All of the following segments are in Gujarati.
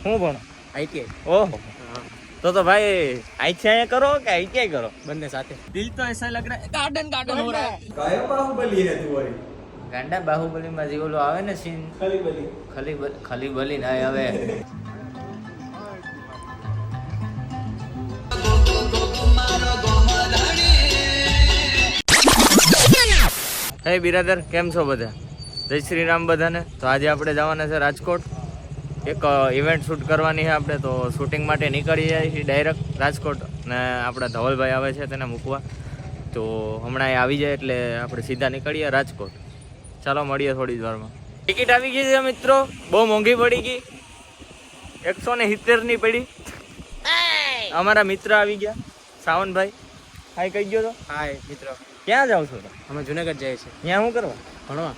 હું ભણો? ITI। ઓહો, तो भाई ITI करो क्या ITI करो? બંને સાથે। दिल तो ऐसा लग रहा है गार्डन गार्डन हो रहा है। कायो बाहुबली है तू वरी ગાંડા બાહુબલી માં જે ઓલો આવે ને સીન ખલી બલી ના હવે હે બિરાદર, કેમ છો બધા? જય શ્રી રામ બધાને। તો આજે આપણે જવાના છે રાજકોટ, એક ઇવેન્ટ શૂટ કરવાની છે આપણે। તો શૂટિંગ માટે નીકળી જાય છે ડાયરેક્ટ રાજકોટ, ને આપણા ધવલભાઈ આવે છે તેને મૂકવા। તો હમણાં એ આવી જાય એટલે આપણે સીધા નીકળીએ રાજકોટ। ચાલો મળીએ થોડી જ વારમાં। ટિકિટ આવી ગઈ છે મિત્રો, બહુ મોંઘી પડી ગઈ, 170 ની પડી। અમારા મિત્ર આવી ગયા, સાવનભાઈ। હાય કહી ગયો તો? હાય મિત્ર। ક્યાં જાવ છો? અમે જુનાગઢ જઈએ છીએ ત્યાં શું કરવા? ભણવા।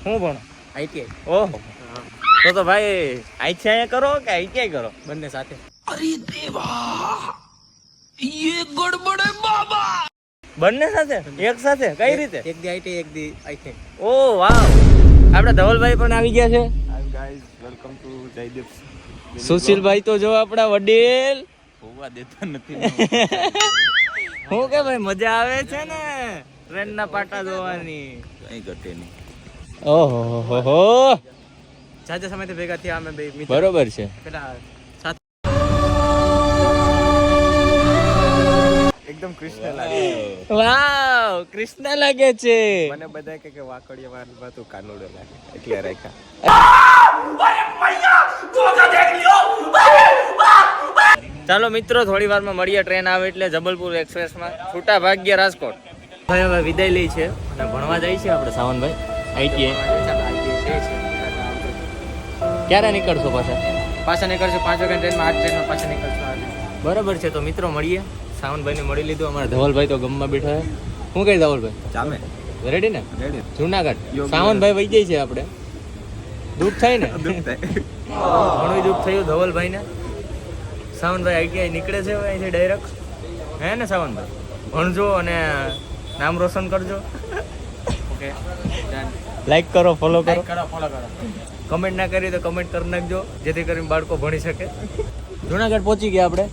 શું ભણો? ITI। ઓહો, તો ભાઈ ITI કરો કે ITI કરો? બંને સાથે। બંને સાથે એક સાથે કઈ રીતે? એક દી ITI એક દી ITI। ઓ વાવ, આપણે ધવલભાઈ પણ આવી ગયા છે। Hi guys welcome to Jaydev Sushilbhai તો જો આપણા વડીલ होवा देता નથી હું કે ભાઈ મજા આવે છે ને ટ્રેન ના પાટા જોવાની? કઈ ઘટે નહીં ઓહો હો હો, જાજા સમયથી ભેગા થયા અમે બે મિત્ર। બરોબર છે। પેલા સાથે એકદમ કૃષ્ણ લાગે વાવ, કૃષ્ણ લાગે છે। મને બધા કે વાકડિયા વાળવા તું કાનુડો લાગે એટલે રાખ્યા। ચાલો મિત્રો, થોડી વારમાં મળીએ, ટ્રેન આવે એટલે જબલપુર એક્સપ્રેસમાં છૂટા ભાગ્ય રાજકોટ। ભાઈ હવે વિદાય લઈ છે અને ભણવા જાય છે આપણે સાવનભાઈ ITI। ક્યારે નીકળશો પાછા? પાછા નીકળશું 5 વાગ્યા ટ્રેનમાં, 8 ટ્રેનમાં પાછા નીકળશું આજે। બરાબર છે, તો મિત્રો મળીએ। સાવનભાઈને મળી લીધું, અમારા ધવલભાઈ તો ગમમાં બેઠા છે। શું કહી ધવલભાઈ? જામે રેડી ને? રેડી જુનાગઢ સાવનભાઈ વહી જાય છે આપણે, દુઃખ થાય ને? દુઃખ થાય ઘણું દુઃખ થયું ધવલભાઈને। સાવનભાઈ ITI નીકળે છે હવે અહીંથી ડાયરેક્ટ, હે ને સાવનભાઈ? ભણજો અને નામ રોશન કરજો। Okay done. લાઈક કરો, ફોલો કરો, લાઈક કરો, ફોલો કરો। કમેન્ટ ના કરી તો કમેન્ટ કરી નાખજો, જેથી કરીને બાળકો ભણી શકે। જુનાગઢ પહોંચી ગયા આપણે,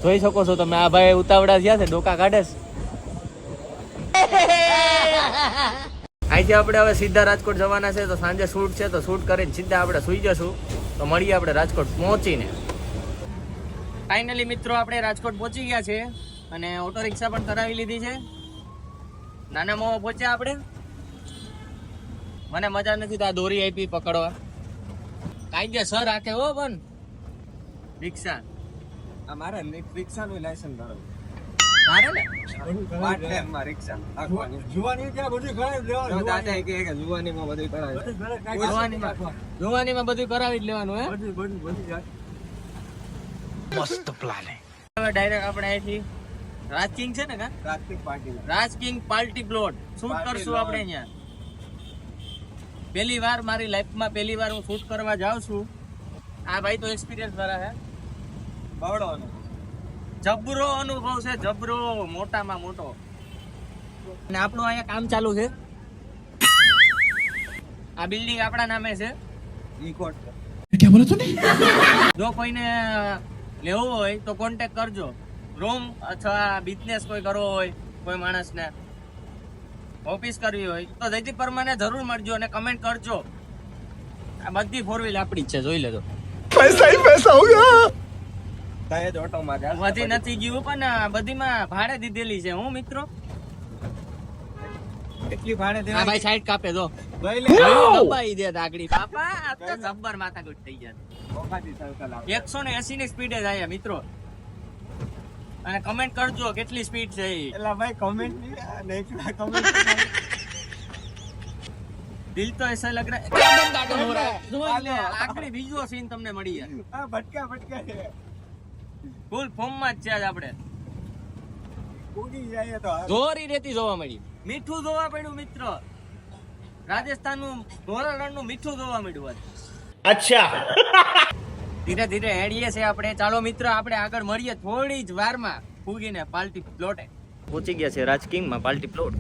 જોઈ શકો છો તમે। આ ભાઈ ઉતાવળા થયા છે, ડોકા કાઢે છે। અહીંથી આપણે હવે સીધા રાજકોટ જવાના છે, તો સાંજે શૂટ છે, તો શૂટ કરીને સીધા આપણે સુઈ જશું। તો મળીએ આપણે રાજકોટ પહોંચીને। ફાઇનલી મિત્રો આપણે રાજકોટ પહોંચી ગયા છે અને ઓટો રિક્ષા પણ કરાવી લીધી છે। નાના મોમાં પહોંચ્યા આપણે। મને મજા નથી તો આ દોરી આપી પકડવા, કાયદેસર રાખે હો બન રિક્ષા। આ મારા રિક્ષાનું લાયસન્સ ધારો મારે ને પાર્ટ ટાઈમ માં રિક્ષા આખવાની જુવાની ત્યાં બધું કરાવી દેવાનું। દાદા કે જુવાનીમાં બધું કરાવે જોવાનીમાં બધું કરાવી જ લેવાનું હે। મસ્ત પ્લાન હે હવે ડાયરેક્ટ આપણે અહીંથી રાજ કિંગ છે ને કા રાત્રિક પાર્ટી રાજ કિંગ પાર્ટી પ્લોટ શૂટ કરશું આપણે અહીંયા। પહેલી વાર મારી લાઈફમાં પહેલી વાર હું શૂટ કરવા જાઉં છું। આ ભાઈ તો એક્સપિરિયન્સ વાળા હે, બવડો જબરો અનુભવ છે, જબરો મોટામાં મોટો। અને આપણું અહીંયા કામ ચાલુ છે, આ બિલ્ડિંગ આપણા નામે છે। ઈકોટ क्या बोला तूने? જો કોઈને લેવું હોય તો કોન્ટેક્ટ કરજો। રૂમ અથવા બિઝનેસ કોઈ કરવો હોય, કોઈ માણસને ઓફિસ કરવી હોય તો જયદીપ પરમાને જરૂર મળજો અને કમેન્ટ કરજો। આ બધી 4 વ્હીલ આપણી જ છે, જોઈ લેજો। પૈસા ही पैसा होगा તાય જ ઓટો માં બધી નથી ગયું પણ બધીમાં ભાડે દીધેલી છે। હું મિત્રો એટલી ભાડે આ ભાઈ સાઈડ કાપે જો લઈ દબાઈ દે આગળી બાપા, આ તો જબ્બર માથાકૂટ થઈ જાય। ઓકાતી સર્કલ 180 ની સ્પીડે જાય મિત્રો, અને કમેન્ટ કરજો કેટલી સ્પીડ છે ઈ। એલા ભાઈ કમેન્ટ નહીં નેકડા કમેન્ટ દિલ તો ऐसा लग रहा है गार्डन गार्डन हो रहा है। જો એટલે આગળી બીજો સીન તમને મળી જાય, આ ભટકા છે ફૂલ ફોર્મ માં જ છે આજ આપણે। ઉડી જાય તો ધોરી રેતી જોવા મળી, મીઠું જોવા પડ્યું મિત્ર, રાજસ્થાન નું ધોરણ નું મીઠું જોવા મળ્યું આજ। અચ્છા ધીરે ધીરે હેડીએ છે આપણે। ચાલો મિત્ર આપણે આગળ મળીએ થોડી જ વારમાં ફૂગીને પાર્ટી પ્લોટે પહોંચી ગયા છે। રાજ કિંગ માં પાર્ટી પ્લોટ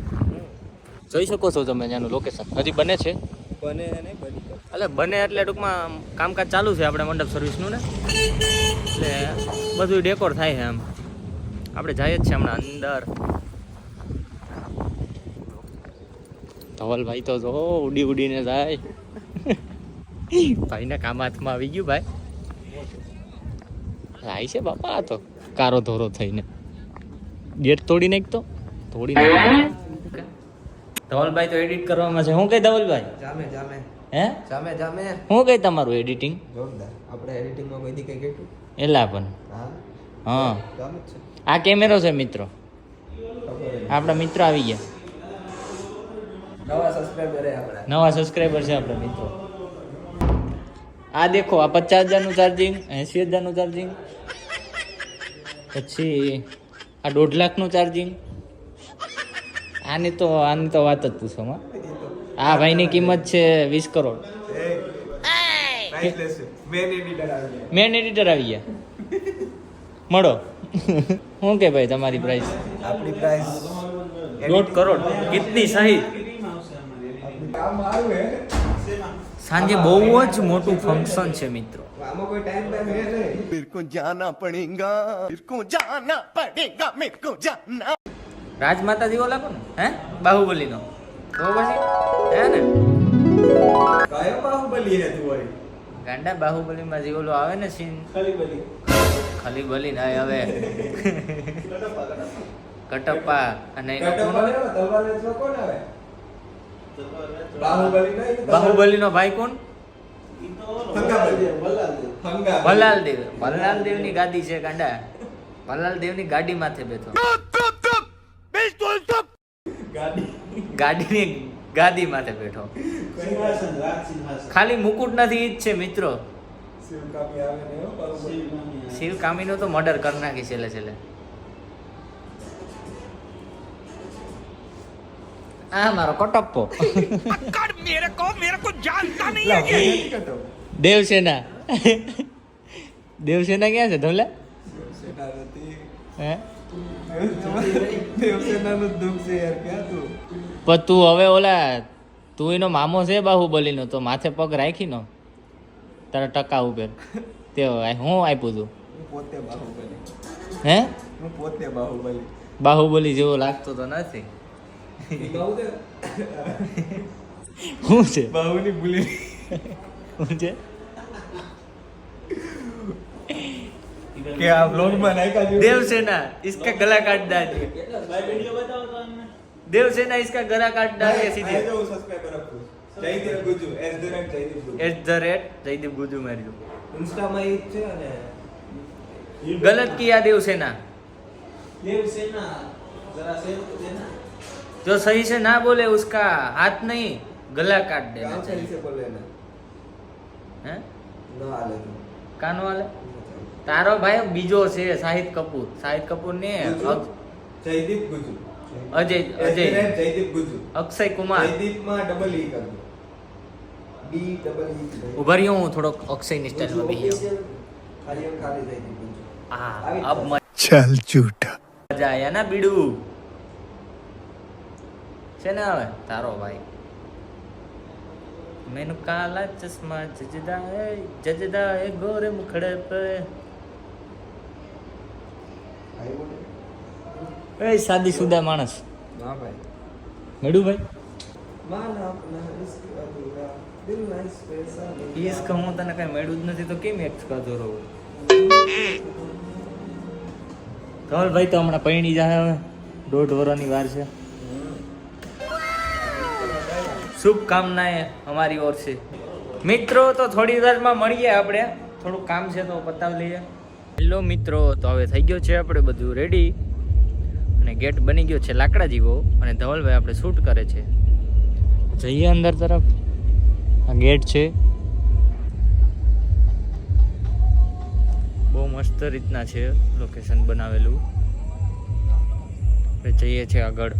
જોઈ શકો છો તમે, ત્યાંનું લોકેશન હજી બને છે। બને નહીં બની ગયું. એટલે બને એટલે ટૂંકમાં કામકાજ ચાલુ છે આપણે મંડપ સર્વિસનું ને, એટલે બધું ડેકોર થાય છે એમ. આપણે જઈએ જ છે હમણાં અંદર. ધવલભાઈ તો જો ઉડી ઉડીને જાય. ભાઈને કામ હાથમાં આવી ગયું ભાઈ. રાય છે બાપા આ તો કારો ધોરો થઈને. ગેટ તોડી નાખતો તોડી નાખ. ધવલભાઈ તો એડિટ કરવામાં છે. હું કઈ ધવલભાઈ જામે જામે હે જામે જામે હું કઈ તમારું એડિટિંગ જોરદાર. આપણે એડિટિંગમાં કોઈ દી કઈ કેટલું એલા પણ હા હા જામે જ છે. આ કેમેરો છે મિત્રો. ખબર જ. આપણા મિત્રો આવી ગયા. નવા સબસ્ક્રાઇબર હે આપણા. નવા સબસ્ક્રાઈબર છે આપણા મિત્રો. આ દેખો આ 50,000 નું ચાર્જિંગ, 80,000 નું ચાર્જિંગ, પછી આ 1.5 લાખ નું ચાર્જિંગ. આની તો વાત જ પૂછો માં. આ ભાઈની કિંમત છે 20 કરોડ. મેન એડિટર આવી ગયા. મળો. શું કે ભાઈ તમારી પ્રાઇસ? આપણી પ્રાઇસ 1.5 કરોડ. કિતની સહી? કામ આવ્યું હે. સાંજે બહુ જ મોટું ફંક્શન છે મિત્રો. આમાં કોઈ ટાઈમ હે નહીં. मेरे को जाना पड़ेगा मेरे को जाना पड़ेगा मेरे को जाना રાજમાતા જેવો લાગો ને હે બાહુબલી નો તો પછી હે ને કયો બાહુબલી હે તું વળી? ગાંડા બાહુબલી માં જે ઓલો આવે ને સીન ખાલી બલી ના હવે કટપ્પા અને એનો કોણ? તલવાર વેચવા કોણ આવે? બાહુબલી નહીં. બાહુબલી નો ભાઈ કોણ? હંગા. ભલાલ દેવ ની ગાદી છે ગાંડા. ભલાલ દેવ ની ગાડી માથે બેઠો. ગાડીની ગાદી માથે બેઠો. ખાલી મુકુટ નથી ઈ જ છે મિત્રો. શિવકામી આવે ને હો બાહુબલી. શિવ કામીનો તો મર્ડર કરી નાખી છેલ્લે છેલ્લે. આ મારો કટપ્પો દેવસેના. દેવસેના ક્યાં છે ધોલા? સેના નથી. હે દેવસેનાનું દુઃખ છે યાર. ક્યાં તું? પણ તું હવે ઓલા તું એનો મામો છે બાહુબલીનો તો માથે પગ રાખી નો તારા ટકા ઉપર તે હું આપ્યું તું. હું પોતે બાહુબલી. હે હું પોતે બાહુબલી. બાહુબલી જેવો લાગતો તો નથી. ઈ કહું તે શું છે? બાહુની ભૂલી. શું છે? કે આ વ્લોગમાં નાખ્યા જેવું. देवसेना इसका गला काट डालिए. देवसेना इसका गला काट डालिए सीधे. આ જો સબસ્ક્રાઇબર આપું. જયદીપ ગુજુ @જયદીપ ગુજુ. जयदीप गुजू मार दो. ઇન્સ્ટામાં ઈ જ છે અને गलत किया देवसेना. જરા સેવ તો દેના. जो सही से ना बोले उसका हाथ नहीं गला काट देना કામ चाहिए. છે બોલે ને. हैं ન હાલે તું. कानो वाले तारो भाई बीजो से शाहिद कपूर ने જયદીપ ગુજુ. अजय જયદીપ ગુજુ. अक्षय कुमार. જયદીપમાં ડબલ ઈ કરજો. D double E. उभरियो हूँ थोड़ो अक्षय ની સ્ટાઇલ में भी ખાલી ખાલી જયદીપ ગુજુ. अब चल झूठा मजा आया ना बीडू છે ને હવે તારો ભાઈ. મેનુ કાલા ચશ્મા જજદા હે ગોરે મુખડે પે. એ સાદી સુદા માણસ ના ભાઈ. મેડુ ભાઈ માના આપના ઇશ્ક અધૂરા દિલ ના ઇસ પે સાલી. ઈસ કહું તને કઈ મેડું જ નથી તો કેમ એક્સ કાધો રહો? ધવલ ભાઈ તો હમણાં પૈણી જાય હવે 1.5 વર્ષની વાર છે. શુભકામનાएं हमारी ओर से. મિત્રો તો થોડી વારમાં મળીએ આપણે. થોડું કામ છે તો પતાવી લઈએ. હેલો મિત્રો, તો હવે થઈ ગયો છે આપણે બધું રેડી અને ગેટ બની ગયો છે લાકડા જેવો અને ધવલભાઈ આપણે શૂટ કરે છે. જઈએ અંદર તરફ. આ ગેટ છે. બહુ મસ્ત રીતના છે લોકેશન બનાવેલું. આપણે જઈએ છીએ આગળ.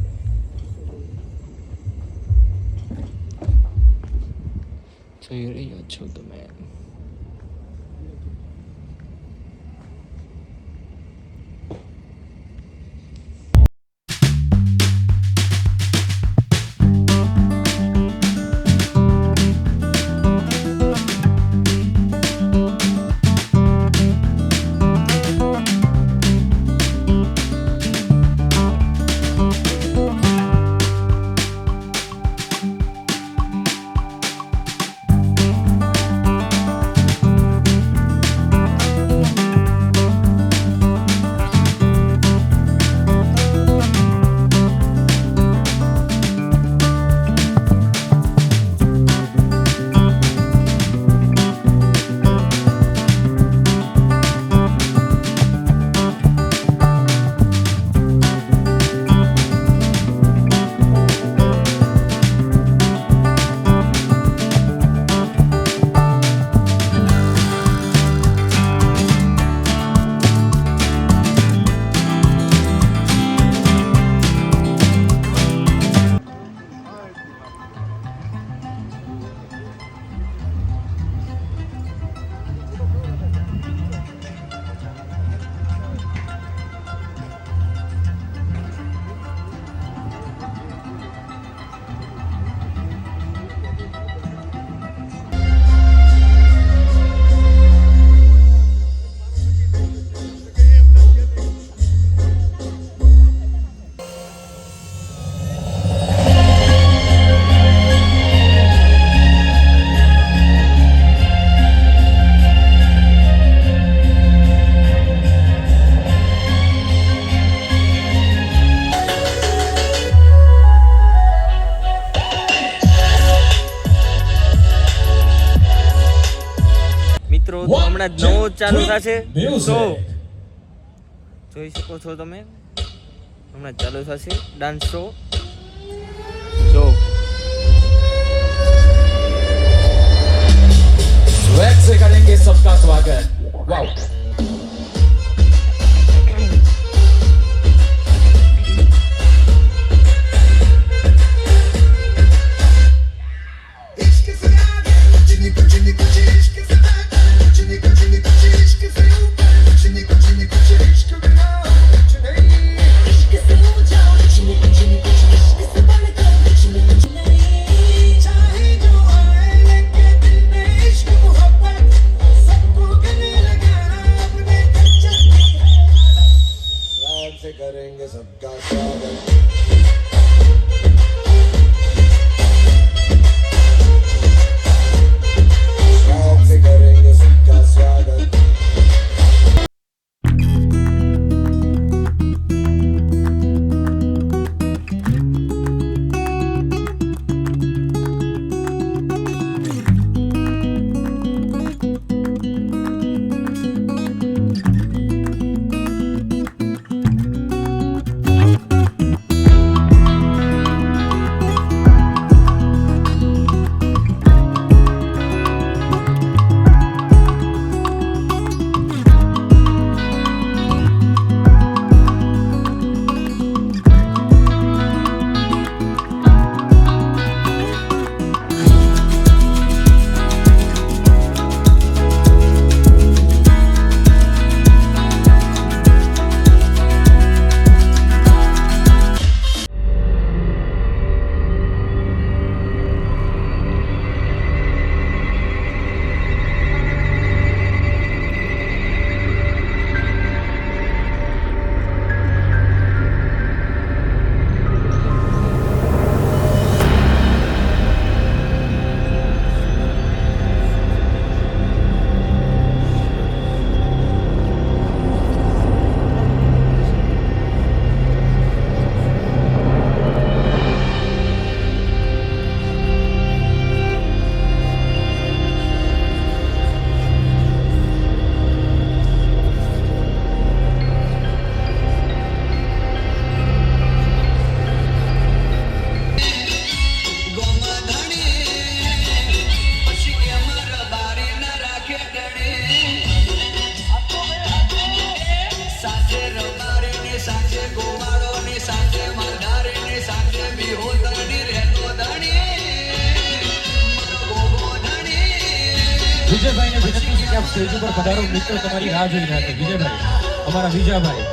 જોઈ રહ્યો છો તમે. જ ચાલુ થશે. તો જોઈ શકો છો તમે હમણાં ચાલુ થશે ડાન્સ શો. જો स्वैग से करेंगे सबका स्वागत. वाओ. વિજયભાઈ ને વિનંતી છે કે આપ સ્ટેજ ઉપર પધારો. મિત્રો તમારી રાહ જોઈ રહ્યા છે. વિજયભાઈ, અમારા વિજયભાઈ.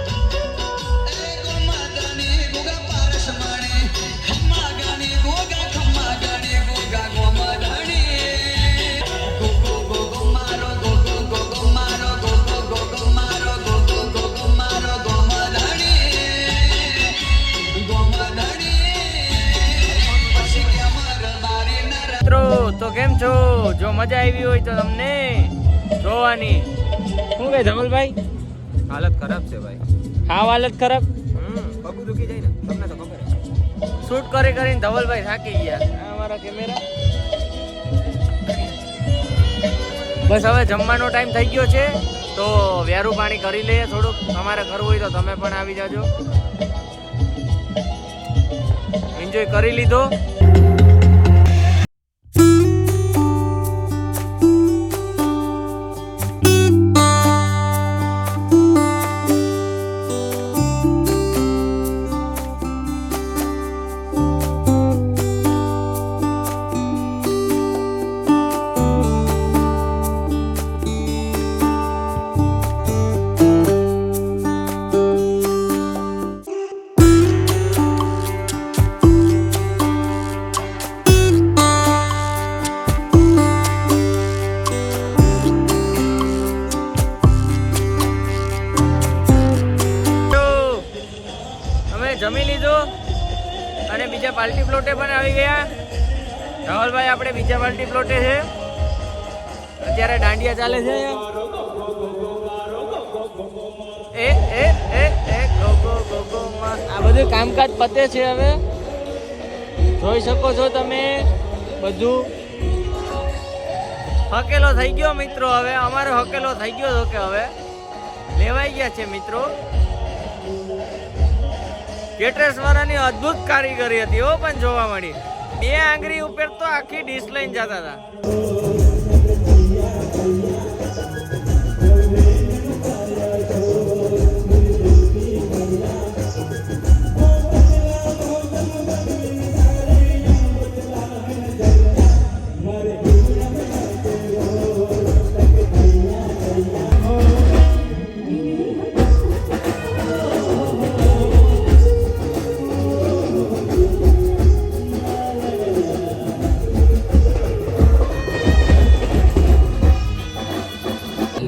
તો કેમ છો? જો મજા આવી હોય તો તમને જોવાની શું કહે ધવલભાઈ? હાલત ખરાબ છે ભાઈ. હાવ હાલત ખરાબ. પગ દુખી જાય ને, તમને તો ખબર છે. શૂટ કરીને ધવલભાઈ થાકી ગયા. આ અમારા કેમેરા. બસ હવે જમવાનો ટાઈમ થઈ ગયો છે તો વ્યારું પાણી કરી લઈએ થોડુંક. તમારે કરવું હોય તો તમે પણ આવી જાજો. એન્જોય કરી લીધો. જમી લીધું અને બીજા પાર્ટી પ્લોટે પણ આવી ગયા. રાહુલભાઈ આપણે બીજા પાર્ટી પ્લોટે છે. અત્યારે દાંડિયા ચાલે છે. એ એ એ એ ગો ગો ગો ગો માં આ બધું કામકાજ પતે છે. હવે જોઈ શકો છો તમે બધું હકેલો થઈ ગયો મિત્રો. હવે અમારો હકેલો થઈ ગયો તો કે હવે લેવાઈ ગયા છે મિત્રો. કેટરસ વાળાની અદ્ભુત કારીગરી હતી હો, પણ જોવા મળી. 2 આંગળી ઉપર તો આખી ડીશ લઈને જતા હતા.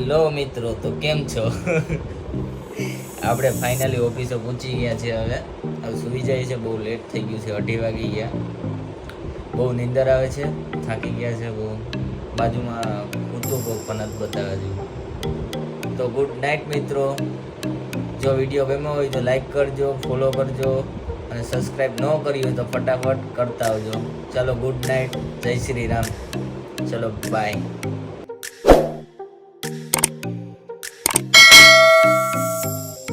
હેલો મિત્રો, તો કેમ છો? આપણે ફાઇનલી ઓફિસે પહોંચી ગયા છે. હવે સુઈ જાય છે, બહુ લેટ થઈ ગયું છે, 2:30 વાગી ગયા. બહુ નીંદર આવે છે, થાકી ગયા છે બહુ. બાજુમાં કૂતરું પણ નથી બતાવે છે. તો ગુડ નાઇટ મિત્રો. જો વિડીયો ગમ્યો હોય તો લાઈક કરજો, ફોલો કરજો અને સબસ્ક્રાઈબ ન કરી હોય તો ફટાફટ કરતા આવજો. ચલો ગુડ નાઇટ, જય શ્રી રામ. ચલો બાય.